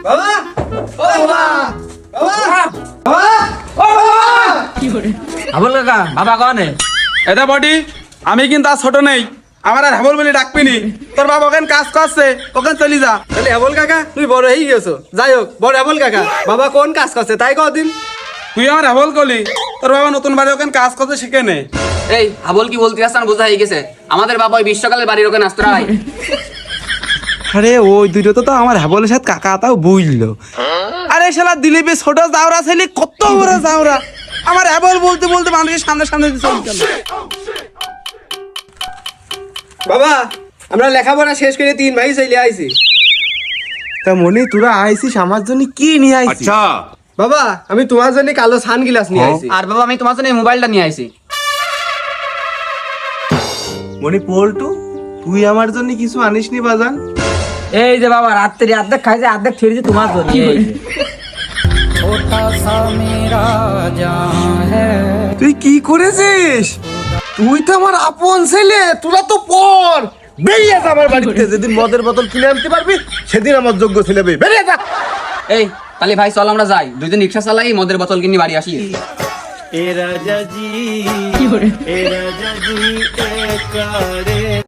বাবা ও বাবা বাবা বাবা ও বাবা কি করে হাবল কাকা বাবা কনে? এটা বডি আমি কিন্তু আর ছোট নেই, আমার আর হাবল বলে ডাকবিনি। তোর বাবা ওখানে কাজ করছে, ওখানে চলি যা। তাহলে হেবল কাকা তুই বড় হয়ে গেছো, যাই হোক বড় হেবল কাকা বাবা কোন কাজ করছে তাই কদিন। তুই আমার হাবল কলি, তোর বাবা নতুন বাড়ি ওখানে কাজ করছে শিখে নে। এই হাবল কি বলতে আসছেন বোঝা হয়ে গেছে, আমাদের বাবা ওই বিশ্বকালের বাড়ির ওখানে আসতো রাই। আরে ওই দুটো তো আমার হাবলের সাথে কাকা তাও বুঝলো। আরে শালা দিলীপে ছোট যাওরা ছেলে কত বড় যাওরা, আমার হাবল বলতে বলতে মানুষের সামনে সামনে চলে গেল। বাবা আমরা লেখাপড়া শেষ করে 3 ভাই চলে আইছি। তা মনে তোরা আইছিস আমার জন্য কি নিয়ে আইছিস? বাবা আমি তোমার জন্য কালো সানগ্লাস নিয়ে আইছি। আর বাবা আমি তোমার জন্য এই মোবাইলটা নিয়ে আইছি। মনে পল্টু তুই আমার জন্য কিছু আনিসনি বাজান? এই যে বাবা রাত্রি অর্ধেক খাইছে অর্ধেক ছেড়েছি তোমার জন্য। তুই কি করেছিস? তুই তো আমার আপন ছেলে, তোরা তো পর বেরিয়ে যা আমার বাড়িতে। যেদিন মদের বোতল কিনে আনতে পারবি সেদিন আমার যোগ্য ছেলে বেরিয়ে যা। এই তাহলে ভাই চল আমরা যাই, দুইদিন রিক্সা চালাই মদের বোতল কিনে বাড়ি আসি। ए राजा जी